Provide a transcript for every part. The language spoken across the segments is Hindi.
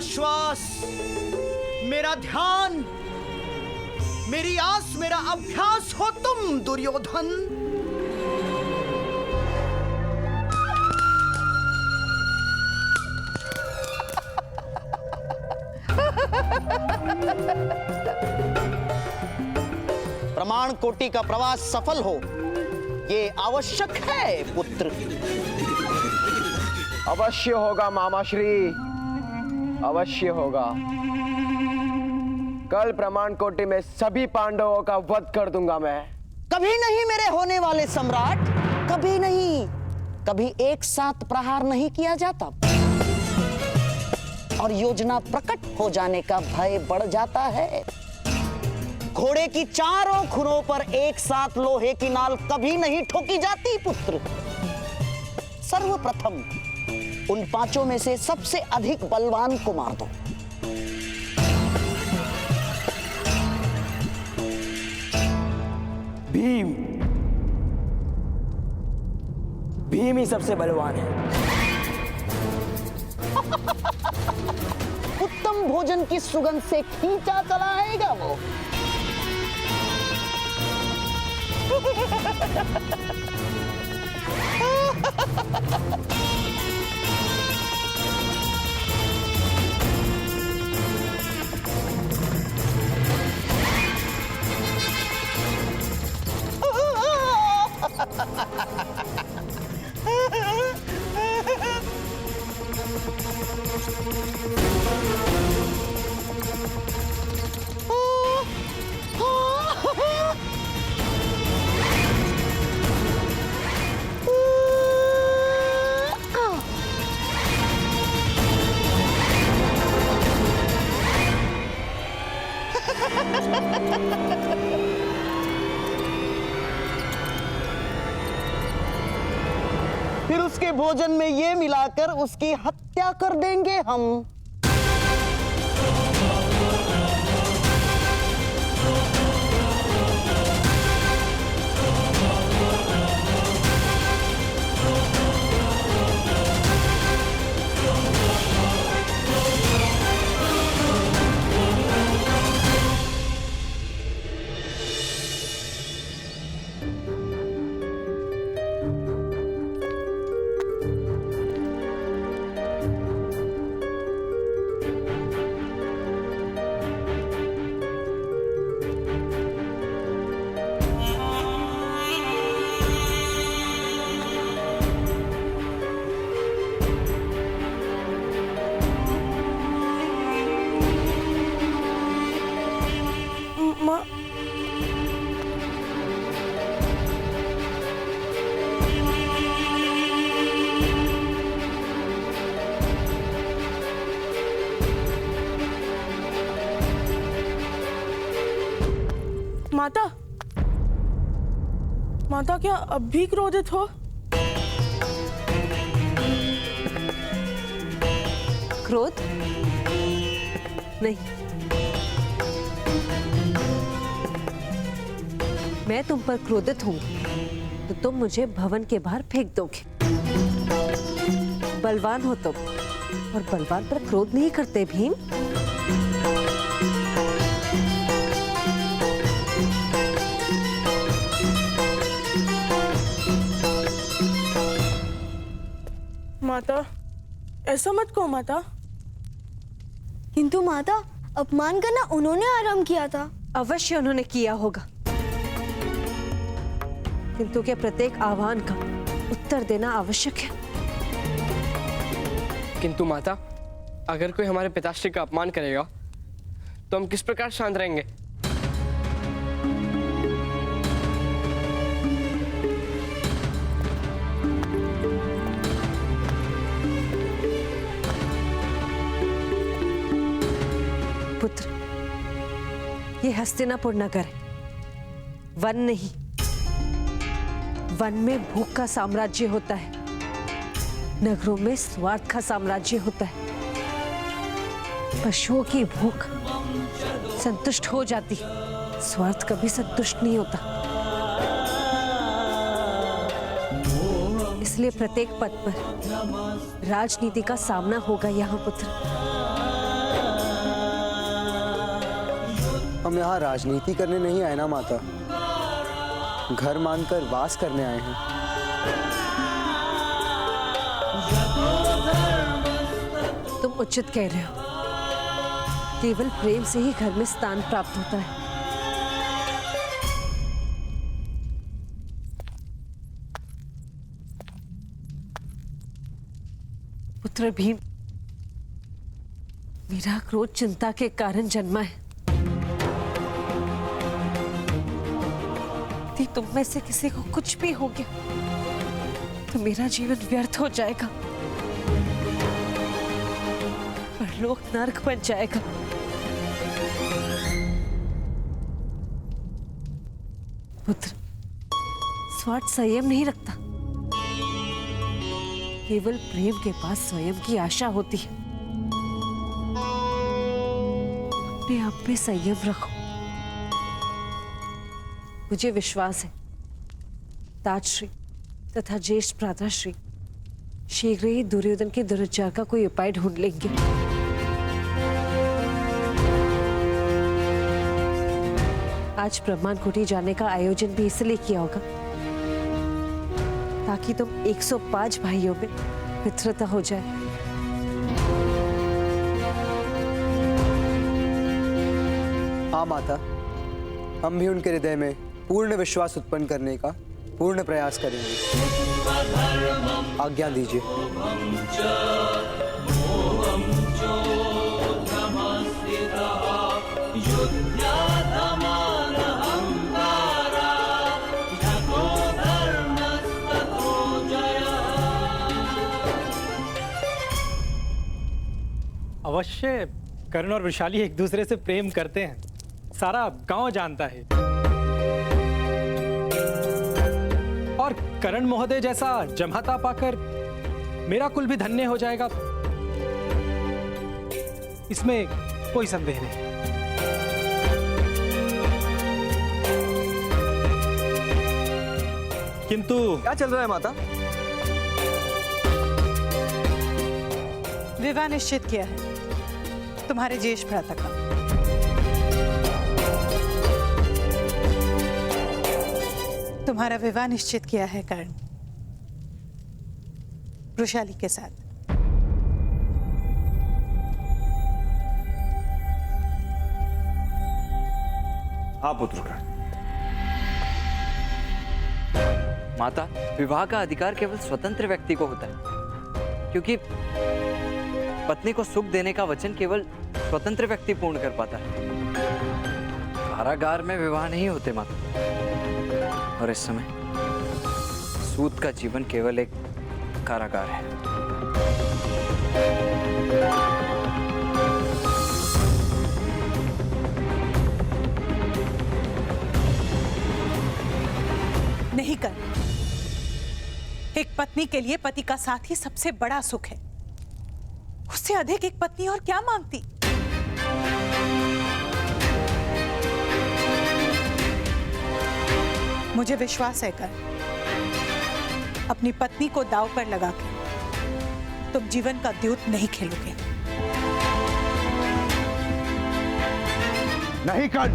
श्वास, मेरा ध्यान, मेरी आस, मेरा अभ्यास हो तुम दुर्योधन। प्रमाण कोटि का प्रवास सफल हो, ये आवश्यक है पुत्र। अवश्य होगा मामाश्री, अवश्य होगा। कल प्रमाण कोटि में सभी पांडवों का वध कर दूंगा मैं। कभी नहीं मेरे होने वाले सम्राट, कभी नहीं। कभी एक साथ प्रहार नहीं किया जाता और योजना प्रकट हो जाने का भय बढ़ जाता है। घोड़े की चारों खुरों पर एक साथ लोहे की नाल कभी नहीं ठोकी जाती पुत्र। सर्वप्रथम उन पांचों में से सबसे अधिक बलवान को मार दो। भीम, भीम ही सबसे बलवान है। उत्तम भोजन की सुगंध से खींचा चला आएगा वो। फिर उसके भोजन में ये मिलाकर उसकी हत्या कर देंगे हम। माता, माता क्या अब भी क्रोधित हो? क्रोध? नहीं, मैं तुम पर क्रोधित हूँ तो तुम मुझे भवन के बाहर फेंक दोगे। बलवान हो तुम और बलवान पर क्रोध नहीं करते भीम। माता, ऐसा मत कहो माता। किंतु माता, अपमान करना उन्होंने आरंभ किया था। अवश्य उन्होंने किया होगा, किंतु क्या प्रत्येक आह्वान का उत्तर देना आवश्यक है? किंतु माता, अगर कोई हमारे पिताश्री का अपमान करेगा तो हम किस प्रकार शांत रहेंगे? पुत्र, ये हस्तिनापुर नगर है, वन नहीं। वन में भूख का साम्राज्य होता है, नगरों में स्वार्थ का साम्राज्य होता है। पशुओं की भूख संतुष्ट हो जाती, स्वार्थ कभी संतुष्ट नहीं होता। इसलिए प्रत्येक पद पर राजनीति का सामना होगा यहाँ पुत्र। हम यहाँ राजनीति करने नहीं आए ना माता, घर मानकर वास करने आए हैं। तुम उचित कह रहे हो। केवल प्रेम से ही घर में स्थान प्राप्त होता है। पुत्र भीम, मेरा क्रोध चिंता के कारण जन्मा है। यदि तुम में से किसी को कुछ भी हो गया तो मेरा जीवन व्यर्थ हो जाएगा, परलोक नर्क बन जाएगा। पुत्र, स्वार्थ संयम नहीं रखता। केवल प्रेम के पास स्वयं की आशा होती है। अपने आप में संयम रखो। मुझे विश्वास है ताजश्री तथा ज्येष्ठ भ्राताश्री शीघ्र ही दुर्योधन के दुरुपचार का कोई उपाय ढूंढ लेंगे। आज ब्रह्मांड कुटी जाने का आयोजन भी इसलिए किया होगा ताकि तुम 105 भाइयों में मित्रता हो जाए। हाँ माता, हम भी उनके हृदय में पूर्ण विश्वास उत्पन्न करने का पूर्ण प्रयास करेंगे। आज्ञा दीजिए। अवश्य कर्ण और वृषाली एक दूसरे से प्रेम करते हैं, सारा गांव जानता है। और कर्ण महोदय जैसा जमाता पाकर मेरा कुल भी धन्य हो जाएगा, इसमें कोई संदेह नहीं। किंतु क्या चल रहा है माता? विवाह निश्चित किया है तुम्हारे ज्येष्ठ भ्राता का। तुम्हारा विवाह निश्चित किया है कर्ण वृषाली के साथ। हाँ पुत्र कर्ण। माता, विवाह का अधिकार केवल स्वतंत्र व्यक्ति को होता है, क्योंकि पत्नी को सुख देने का वचन केवल स्वतंत्र व्यक्ति पूर्ण कर पाता है। कारागार में विवाह नहीं होते माता, और इस समय सूत का जीवन केवल एक कारागार है। नहीं कर, एक पत्नी के लिए पति का साथ ही सबसे बड़ा सुख है। उससे अधिक एक पत्नी और क्या मांगती। मुझे विश्वास है कर, अपनी पत्नी को दांव पर लगा के तुम जीवन का द्यूत नहीं खेलोगे। नहीं कर।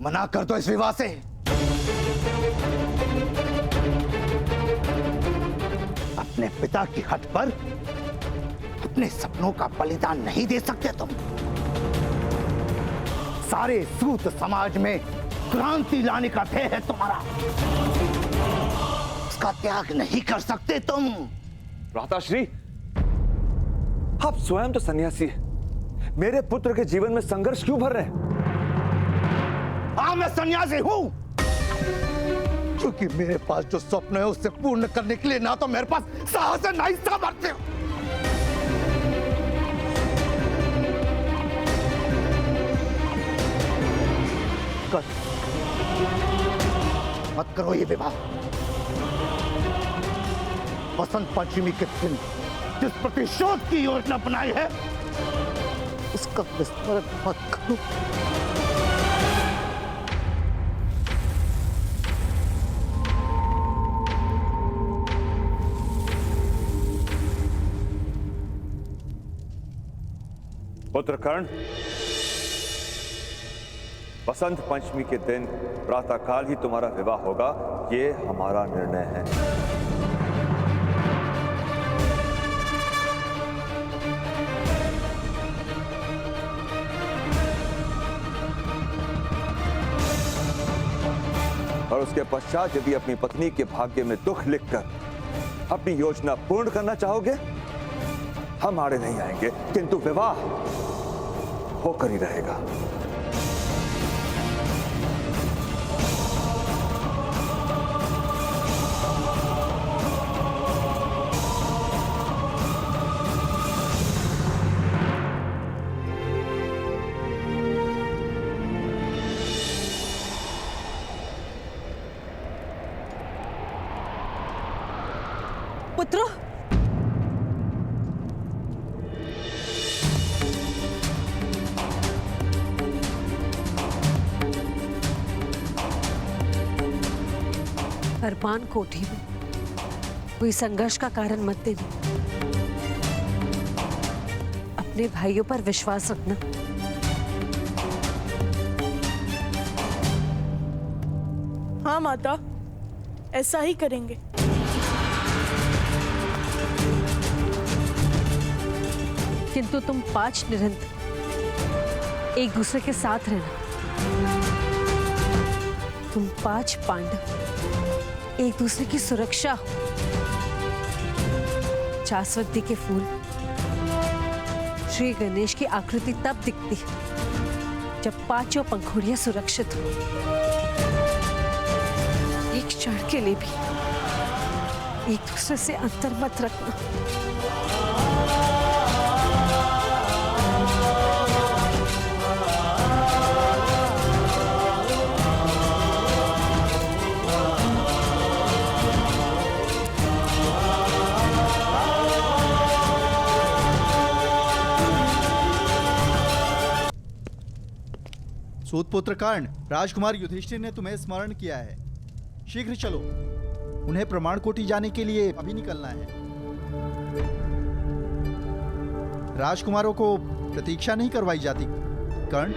मना कर दो इस विवाह से। अपने पिता की हट पर अपने सपनों का बलिदान नहीं दे सकते तुम। सारे सूत समाज में क्रांति लाने का ध्येय है तुम्हारा, उसका त्याग नहीं कर सकते तुम। भ्राताश्री, आप स्वयं तो सन्यासी हैं, मेरे पुत्र के जीवन में संघर्ष क्यों भर रहे हैं? हाँ, मैं सन्यासी हूं, क्योंकि मेरे पास जो स्वप्न है उससे पूर्ण करने के लिए ना तो मेरे पास साहस है, ना ही सामर्थ्य। मत करो ये विवाह। बसंत पंचमी के दिन जिस प्रतिशोध की योजना बनाई है उसका विस्मरण मत करो। पुत्र कर्ण, बसंत पंचमी के दिन प्रातःकाल ही तुम्हारा विवाह होगा, ये हमारा निर्णय है। और उसके पश्चात यदि अपनी पत्नी के भाग्य में दुख लिखकर अपनी योजना पूर्ण करना चाहोगे, हम आड़े नहीं आएंगे, किंतु विवाह होकर ही रहेगा। पुत्र, अरमान कोठी में कोई संघर्ष का कारण मत देना। अपने भाइयों पर विश्वास रखना। हाँ माता, ऐसा ही करेंगे। किंतु तुम 5 निरंतर एक दूसरे के साथ रहना। तुम 5 पांडव एक दूसरे की सुरक्षा हो। जासवंती के फूल श्री गणेश की आकृति तब दिखती है जब 5 पंखुड़ियां सुरक्षित हो। एक क्षण के लिए भी एक दूसरे से अंतर मत रखना। सूतपुत्र कर्ण, राजकुमार युधिष्ठिर ने तुम्हें स्मरण किया है। शीघ्र चलो, उन्हें प्रमाण कोटि जाने के लिए अभी निकलना है। राजकुमारों को प्रतीक्षा नहीं करवाई जाती। कर्ण,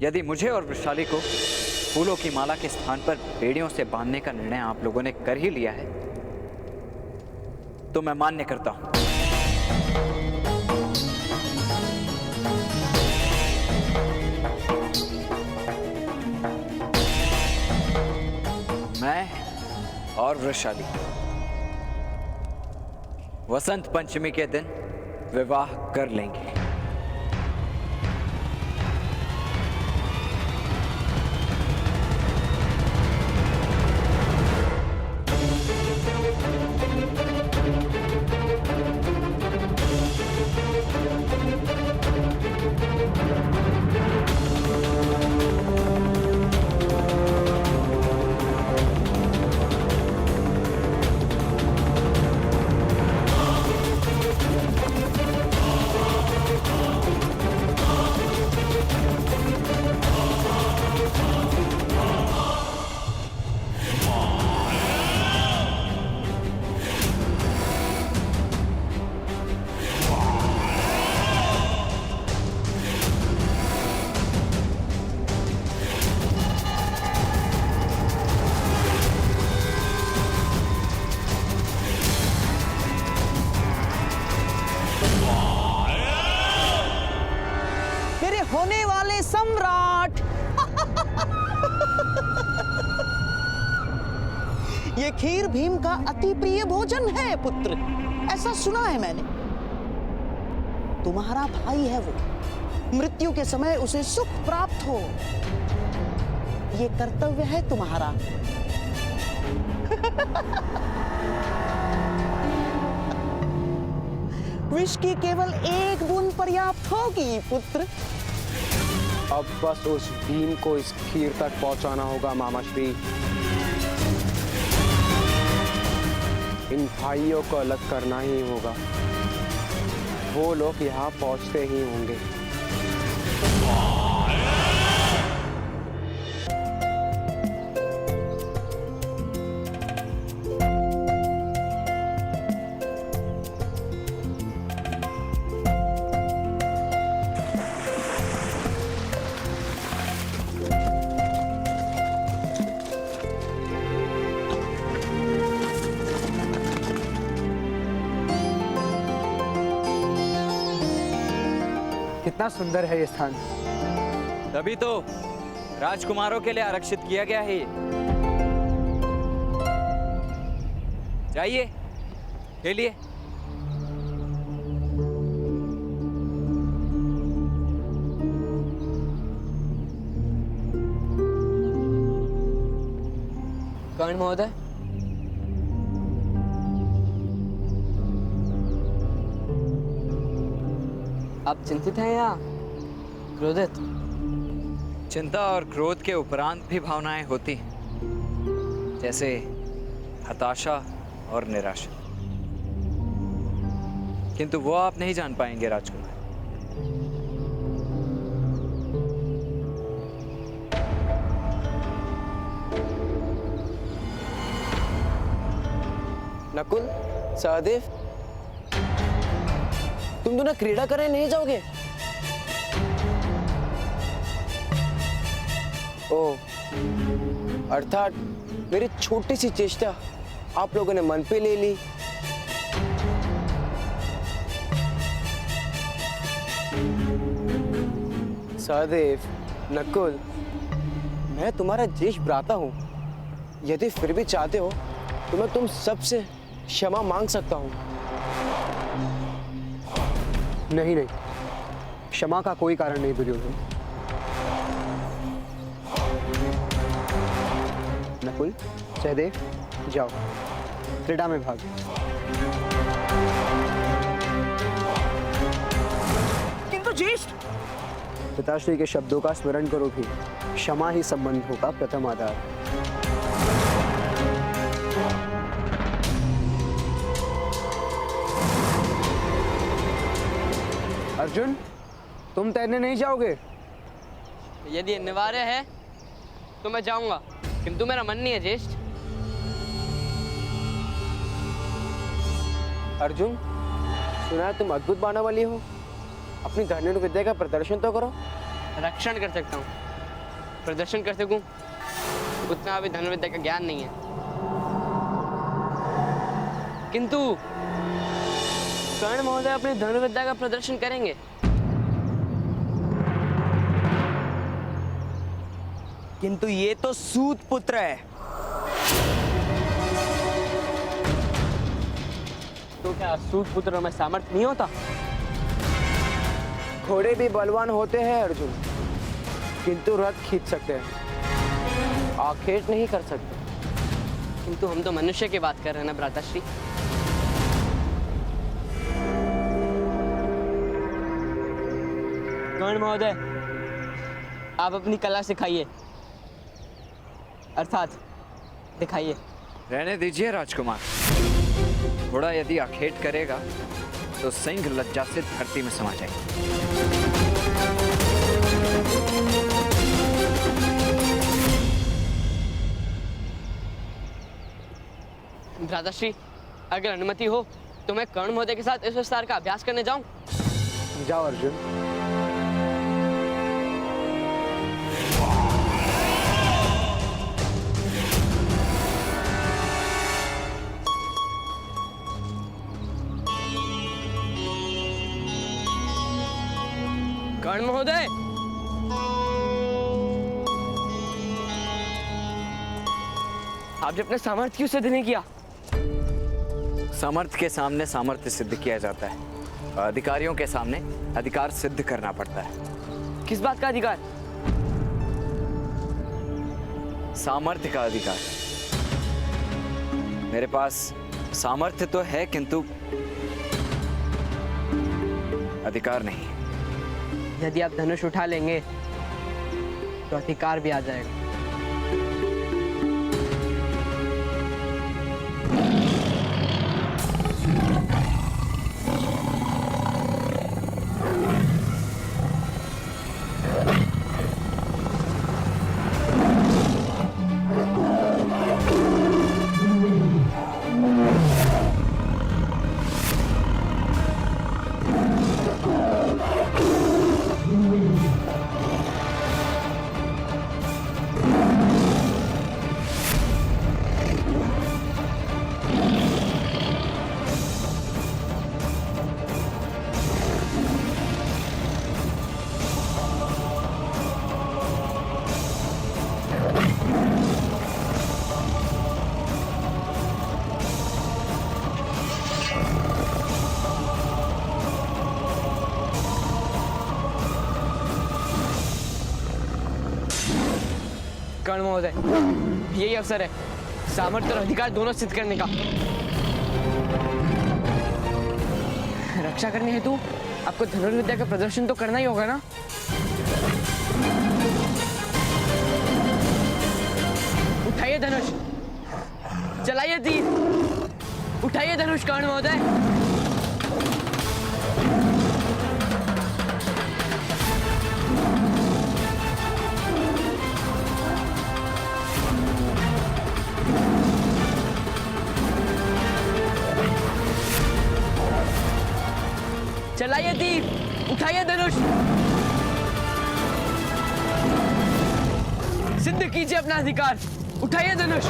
यदि मुझे और वृषाली को फूलों की माला के स्थान पर बेड़ियों से बांधने का निर्णय आप लोगों ने कर ही लिया है, तो मैं मान्य करता हूं। मैं और वृषाली वसंत पंचमी के दिन विवाह कर लेंगे। होने वाले सम्राट। ये खीर भीम का अति प्रिय भोजन है पुत्र, ऐसा सुना है मैंने। तुम्हारा भाई है वो, मृत्यु के समय उसे सुख प्राप्त हो, ये कर्तव्य है तुम्हारा। विष की केवल एक बूंद पर्याप्त होगी पुत्र। अब बस उस भीम को इस खीर तक पहुंचाना होगा मामाश्री। इन भाइयों को अलग करना ही होगा, वो लोग यहाँ पहुंचते ही होंगे। कितना सुंदर है ये स्थान। तभी तो राजकुमारों के लिए आरक्षित किया गया है ये। जाइए, खेलिए। कर्ण महोदय, आप चिंतित हैं या क्रोधित? चिंता और क्रोध के उपरांत भी भावनाएं होती हैं, जैसे हताशा और निराशा। किंतु वो आप नहीं जान पाएंगे राजकुमार। नकुल, सहदेव, तुम दोनों क्रीड़ा करने नहीं जाओगे? ओह, अर्थात मेरी छोटी सी चेष्टा आप लोगों ने मन पे ले ली। सहदेव, नकुल, मैं तुम्हारा ज्येष्ठ भ्राता हूं। यदि फिर भी चाहते हो तो मैं तुम सबसे क्षमा मांग सकता हूं। नहीं नहीं, क्षमा का कोई कारण नहीं दुर्योधन। नकुल, सहदेव, जाओ क्रीड़ा में भाग। किंतु ज्येष्ठ, पिताश्री के शब्दों का स्मरण करो भी। क्षमा ही संबंधों का प्रथम आधार। अर्जुन, तुम तैरने नहीं जाओगे? यदि अनिवार्य है तो मैं जाऊंगा, किंतु मेरा मन नहीं है ज्येष्ठ। अर्जुन, सुना है तुम अद्भुत बाणा वाली हो। अपनी धनुर्विद्या विद्या का प्रदर्शन तो करो। रक्षण कर सकता हूँ, प्रदर्शन कर सकूं उतना अभी धनुर्विद्या का ज्ञान नहीं है। किंतु कर्ण महोदय अपनी धनुर्विद्या का प्रदर्शन करेंगे। किंतु ये तो सूत पुत्र है। तो क्या सूत पुत्र में सामर्थ्य नहीं होता? घोड़े भी बलवान होते हैं अर्जुन, किंतु रथ खींच सकते हैं, आखेट नहीं कर सकते। किंतु हम तो मनुष्य की बात कर रहे हैं ना भ्राताश्री। कर्ण महोदय, आप अपनी कला सिखाइए, अर्थात दिखाइए। रहने दीजिए राजकुमार। घोड़ा यदि आखेट करेगा तो सिंह लज्जा से धरती में समा जाएगा। भ्राताश्री, अगर अनुमति हो तो मैं कर्ण महोदय के साथ इस विस्तार का अभ्यास करने जाऊं? जाओ अर्जुन। कर्ण महोदय, आपने अपने सामर्थ्य क्यों सिद्ध नहीं किया? सामर्थ्य के सामने सामर्थ्य सिद्ध किया जाता है, अधिकारियों के सामने अधिकार सिद्ध करना पड़ता है। किस बात का अधिकार? सामर्थ्य का अधिकार। मेरे पास सामर्थ्य तो है किंतु अधिकार नहीं। यदि आप धनुष उठा लेंगे तो अधिकार भी आ जाएगा। कर्ण महोदय, यही अवसर है सामर्थ्य और अधिकार दोनों सिद्ध करने का। रक्षा करने हेतु आपको धनुर्विद्या का प्रदर्शन तो करना ही होगा ना? उठाइए धनुष, चलाइए तीर, उठाइए धनुष कर्ण महोदय। चलाइए तीर, उठाइए धनुष, सिद्ध कीजिए अपना अधिकार, उठाइए धनुष।